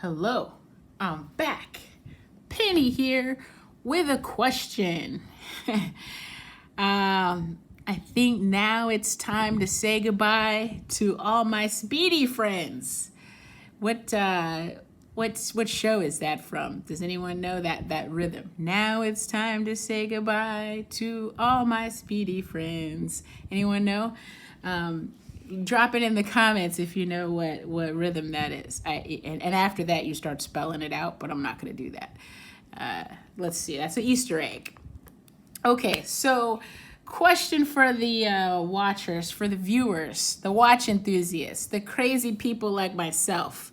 Hello, I'm back. Penny here with a question. I think now it's time to say goodbye to all my Speedy friends. What show is that from? Does anyone know that rhythm? Now it's time to say goodbye to all my Speedy friends. Anyone know? Drop it in the comments if you know what rhythm that is. And after that, you start spelling it out, but I'm not going to do that. Let's see. That's an Easter egg. Okay, so question for the watchers, for the viewers, the watch enthusiasts, the crazy people like myself.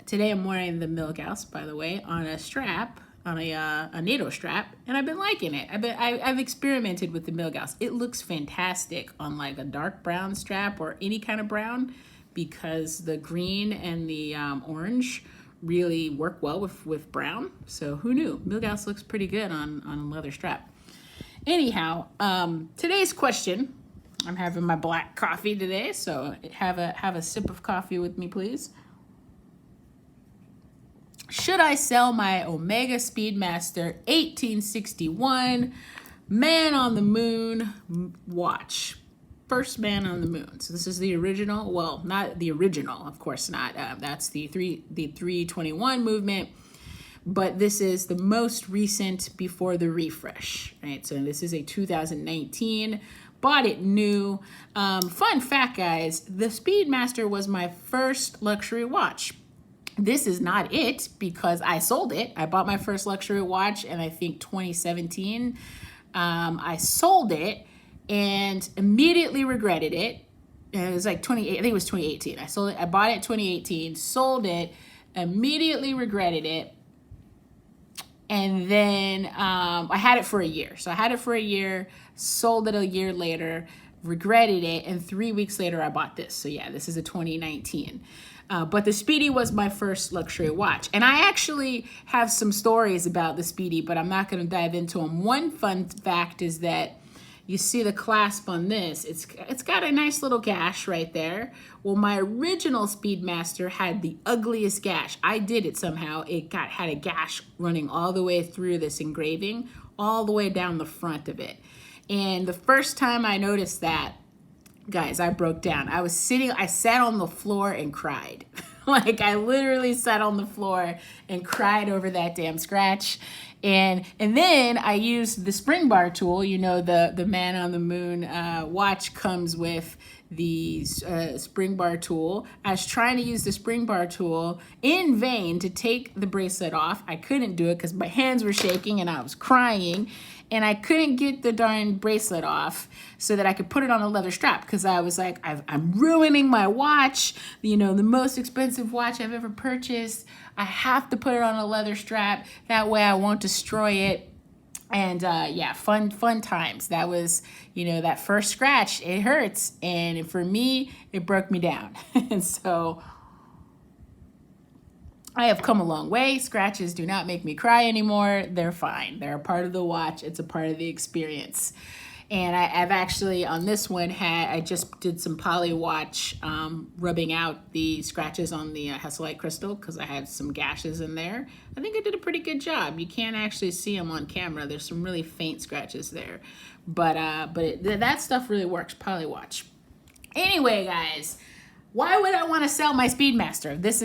Today I'm wearing the Milgauss, by the way, on a strap, on a NATO strap, and I've been liking it. I've experimented with the Milgauss. It looks fantastic on like a dark brown strap or any kind of brown because the green and the orange really work well with brown. So who knew? Milgauss looks pretty good on a leather strap. Anyhow, today's question, I'm having my black coffee today, so have a sip of coffee with me, please. Should I sell my Omega Speedmaster 1861 Man on the Moon watch? First Man on the Moon. So this is the original. Well, not the original, of course not. That's the 321 movement. But this is the most recent before the refresh, right? So this is a 2019. Bought it new. Fun fact, guys, the Speedmaster was my first luxury watch. This is not it because I sold it. I bought my first luxury watch in I think 2017. I sold it and immediately regretted it. And it was like I think it was 2018. I sold it. I bought it in 2018, sold it, immediately regretted it. And then I had it for a year. So I had it for a year, sold it a year later, regretted it, and 3 weeks later I bought this. So yeah, this is a 2019. But the Speedy was my first luxury watch. And I actually have some stories about the Speedy, but I'm not going to dive into them. One fun fact is that you see the clasp on this. It's got a nice little gash right there. Well, my original Speedmaster had the ugliest gash. I did it somehow. It had a gash running all the way through this engraving, all the way down the front of it. And the first time I noticed that, guys, I broke down. I sat on the floor and cried. Like I literally sat on the floor and cried over that damn scratch. And then I used the spring bar tool. You know, the Man on the Moon watch comes with the spring bar tool. I was trying to use the spring bar tool in vain to take the bracelet off. I couldn't do it because my hands were shaking and I was crying. And I couldn't get the darn bracelet off so that I could put it on a leather strap because I was like, I'm ruining my watch, you know, the most expensive watch I've ever purchased. I have to put it on a leather strap. That way I won't destroy it. And yeah, fun times. That was, you know, that first scratch, it hurts. And for me, it broke me down. And so I have come a long way. Scratches do not make me cry anymore. They're fine. They're a part of the watch. It's a part of the experience. And I've actually, on this one, I just did some poly watch rubbing out the scratches on the Hesselite crystal because I had some gashes in there. I think I did a pretty good job. You can't actually see them on camera. There's some really faint scratches there. But that stuff really works, poly watch. Anyway, guys, why would I want to sell my Speedmaster? This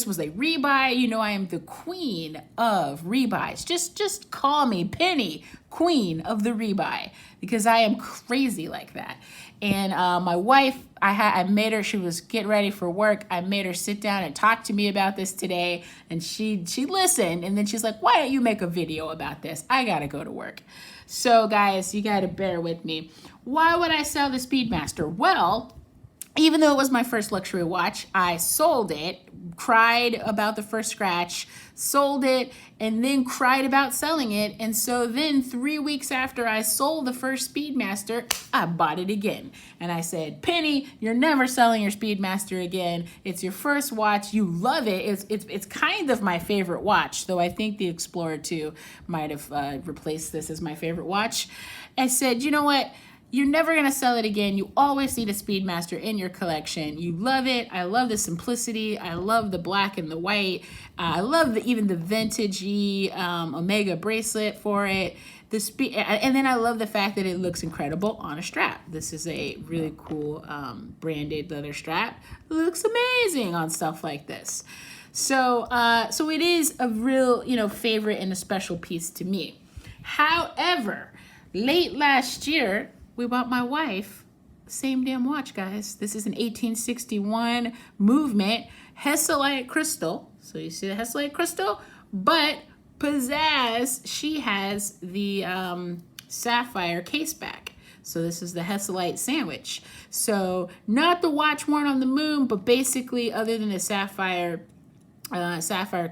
was a rebuy. You know, I am the queen of rebuys. Just call me Penny, queen of the rebuy, because I am crazy like that. And my wife, I made her, she was getting ready for work. I made her sit down and talk to me about this today. And she listened. And then she's like, why don't you make a video about this? I got to go to work. So guys, you got to bear with me. Why would I sell the Speedmaster? Well, even though it was my first luxury watch, I sold it, cried about the first scratch, sold it, and then cried about selling it. And so then 3 weeks after I sold the first Speedmaster, I bought it again. And I said, Penny, you're never selling your Speedmaster again. It's your first watch. You love it. It's kind of my favorite watch, though I think the Explorer 2 might have replaced this as my favorite watch. I said, you know what? you're never going to sell it again. You always need a Speedmaster in your collection. You love it. I love the simplicity. I love the black and the white. I love even the vintagey Omega bracelet for it. And then I love the fact that it looks incredible on a strap. This is a really cool branded leather strap. It looks amazing on stuff like this. So it is a real, favorite and a special piece to me. However, late last year, we bought my wife the same damn watch, guys. This is an 1861 movement Hesalite crystal. So you see the Hesalite crystal, but pizzazz, she has the sapphire case back. So this is the Hesalite sandwich. So not the watch worn on the moon, but basically other than the sapphire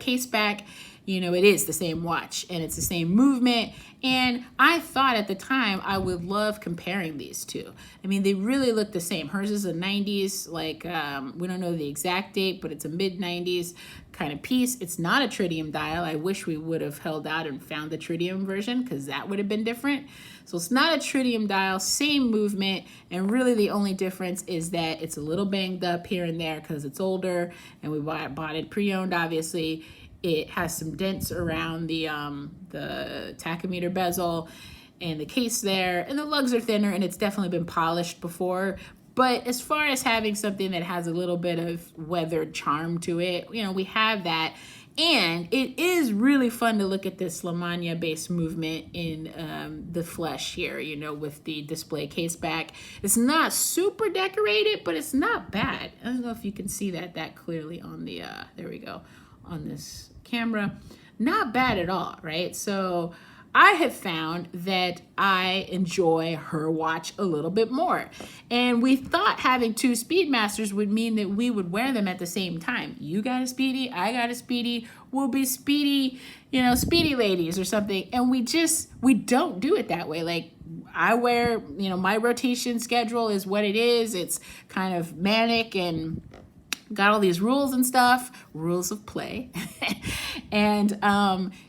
case back, it is the same watch and it's the same movement. And I thought at the time I would love comparing these two. I mean, they really look the same. Hers is a 90s, we don't know the exact date, but it's a mid 90s kind of piece. It's not a tritium dial. I wish we would have held out and found the tritium version because that would have been different. So it's not a tritium dial, same movement, and really the only difference is that it's a little banged up here and there because it's older, and we bought it pre-owned, obviously. It has some dents around the tachometer bezel and the case there, and the lugs are thinner, and it's definitely been polished before. But as far as having something that has a little bit of weathered charm to it, we have that. And it is really fun to look at this Lamagna-based movement in the flesh here, with the display case back. It's not super decorated, but it's not bad. I don't know if you can see that clearly on the, there we go, on this camera. Not bad at all, right? So I have found that I enjoy her watch a little bit more. And we thought having two Speedmasters would mean that we would wear them at the same time. You got a Speedy, I got a Speedy, we'll be Speedy, Speedy ladies or something. And we don't do it that way. Like I wear, my rotation schedule is what it is. It's kind of manic and got all these rules and stuff, rules of play. And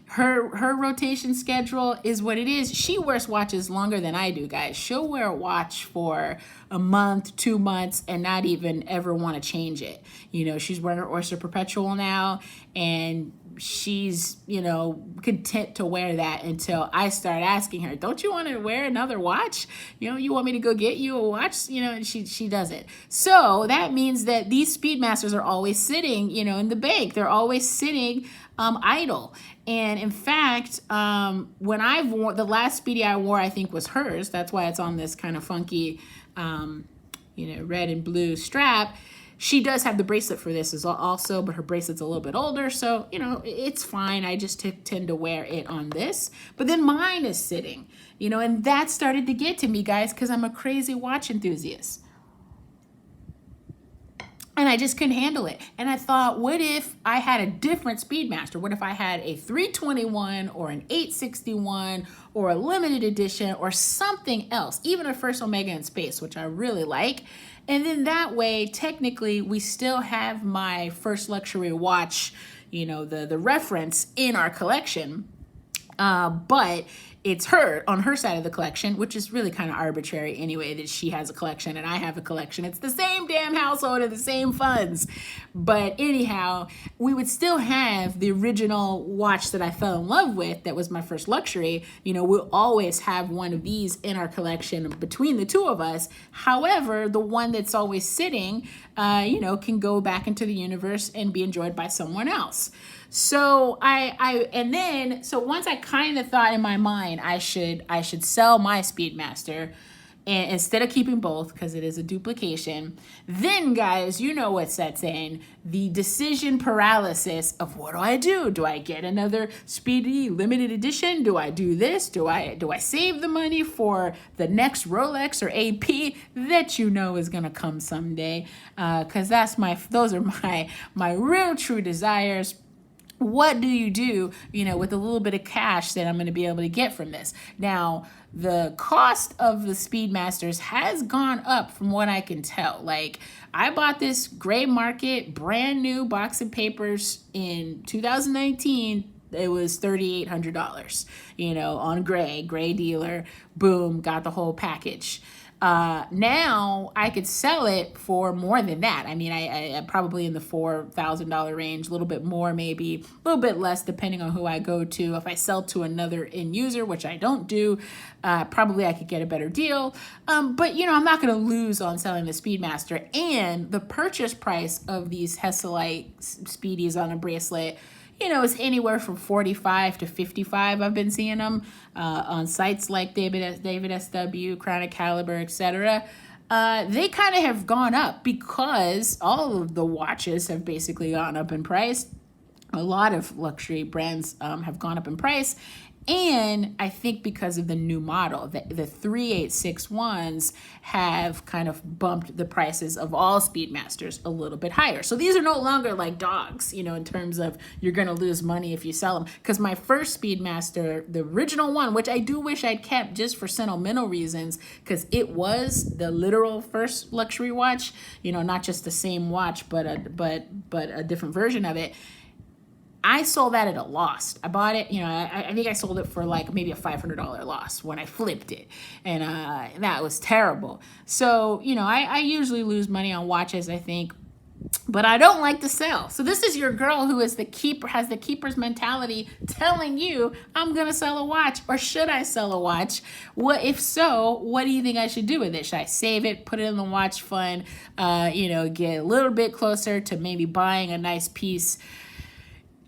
her rotation schedule is what it is. She wears watches longer than I do, guys. She'll wear a watch for a month, 2 months, and not even ever want to change it. She's wearing her Oyster Perpetual now, and she's, content to wear that until I start asking her, don't you want to wear another watch? You want me to go get you a watch? And she doesn't. So that means that these Speedmasters are always sitting, in the bank. They're always sitting idle. And in fact, when I've worn, the last Speedy I wore, I think was hers. That's why it's on this kind of funky, red and blue strap. She does have the bracelet for this as also, but her bracelet's a little bit older, so, it's fine. I just tend to wear it on this. But then mine is sitting, and that started to get to me, guys, because I'm a crazy watch enthusiast. And I just couldn't handle it. And I thought, what if I had a different Speedmaster? What if I had a 321 or an 861 or a limited edition or something else, even a first Omega in space, which I really like. And then that way, technically, we still have my first luxury watch, the reference in our collection. But it's her on her side of the collection, which is really kind of arbitrary anyway, that she has a collection and I have a collection. It's the same damn household and the same funds. But anyhow, we would still have the original watch that I fell in love with that was my first luxury. We'll always have one of these in our collection between the two of us. However, the one that's always sitting, can go back into the universe and be enjoyed by someone else. So so once I kind of thought in my mind I should sell my Speedmaster, and instead of keeping both because it is a duplication, then guys, what sets in, the decision paralysis of what do? Do I get another Speedy limited edition? Do I do this? Do I save the money for the next Rolex or AP that is gonna come someday? Because those are my real true desires. What do you do, with a little bit of cash that I'm going to be able to get from this? Now, the cost of the Speedmasters has gone up from what I can tell. Like, I bought this gray market, brand new box of papers in 2019. It was $3,800, on gray dealer. Boom, got the whole package. Now I could sell it for more than that. I mean, I probably in the $4,000 range, a little bit more, maybe a little bit less, depending on who I go to. If I sell to another end user, which I don't do, probably I could get a better deal. But you know, I'm not going to lose on selling the Speedmaster, and the purchase price of these Hesalite Speedies on a bracelet, you know, it's anywhere from 45 to 55. I've been seeing them on sites like David SW, Crown and Caliber, etc. They kind of have gone up because all of the watches have basically gone up in price. A lot of luxury brands have gone up in price. And I think because of the new model, the 3861s have kind of bumped the prices of all Speedmasters a little bit higher. So these are no longer like dogs, you know, in terms of you're going to lose money if you sell them. Because my first Speedmaster, the original one, which I do wish I'd kept just for sentimental reasons, because it was the literal first luxury watch, you know, not just the same watch, but a different version of it. I sold that at a loss. I bought it, you know, I think I sold it for like maybe a $500 loss when I flipped it. And that was terrible. So, you know, I usually lose money on watches, I think, but I don't like to sell. So this is your girl who is the keeper, has the keeper's mentality, telling you, I'm going to sell a watch, or should I sell a watch? What if so, what do you think I should do with it? Should I save it, put it in the watch fund, you know, get a little bit closer to maybe buying a nice piece?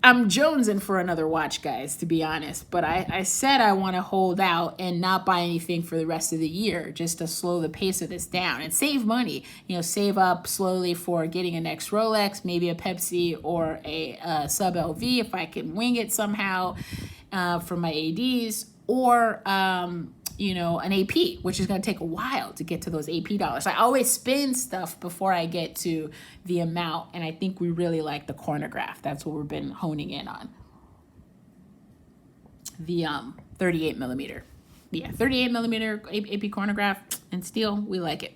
I'm jonesing for another watch, guys, to be honest. But I said I want to hold out and not buy anything for the rest of the year, just to slow the pace of this down and save money. You know, save up slowly for getting a next Rolex, maybe a Pepsi or a sub LV if I can wing it somehow for my ADs, or you know, an AP, which is going to take a while to get to those AP dollars. I always spend stuff before I get to the amount, and I think we really like the chronograph. That's what we've been honing in on. The 38 millimeter. Yeah, 38 millimeter AP chronograph and steel, we like it.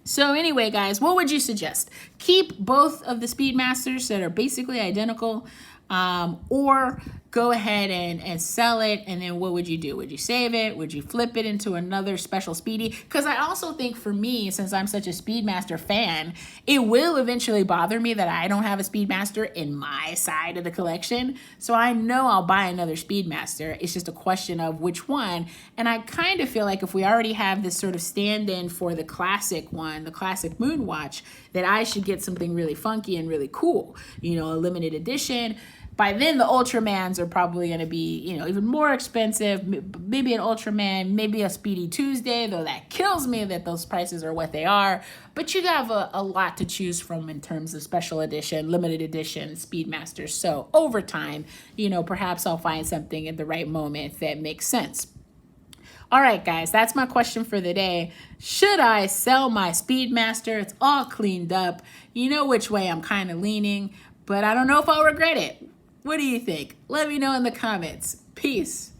So anyway, guys, what would you suggest? Keep both of the Speedmasters that are basically identical, or go ahead and sell it, and then what would you do? Would you save it? Would you flip it into another special Speedy? Because I also think for me, since I'm such a Speedmaster fan, it will eventually bother me that I don't have a Speedmaster in my side of the collection. So I know I'll buy another Speedmaster. It's just a question of which one. And I kind of feel like if we already have this sort of stand-in for the classic one, the classic Moon Watch, that I should get something really funky and really cool, you know, a limited edition. By then, the Ultramans are probably going to be, you know, even more expensive. Maybe an Ultraman, maybe a Speedy Tuesday, though that kills me that those prices are what they are. But you have a lot to choose from in terms of special edition, limited edition, Speedmasters. So over time, you know, perhaps I'll find something at the right moment that makes sense. All right, guys, that's my question for the day. Should I sell my Speedmaster? It's all cleaned up. You know which way I'm kind of leaning, but I don't know if I'll regret it. What do you think? Let me know in the comments. Peace.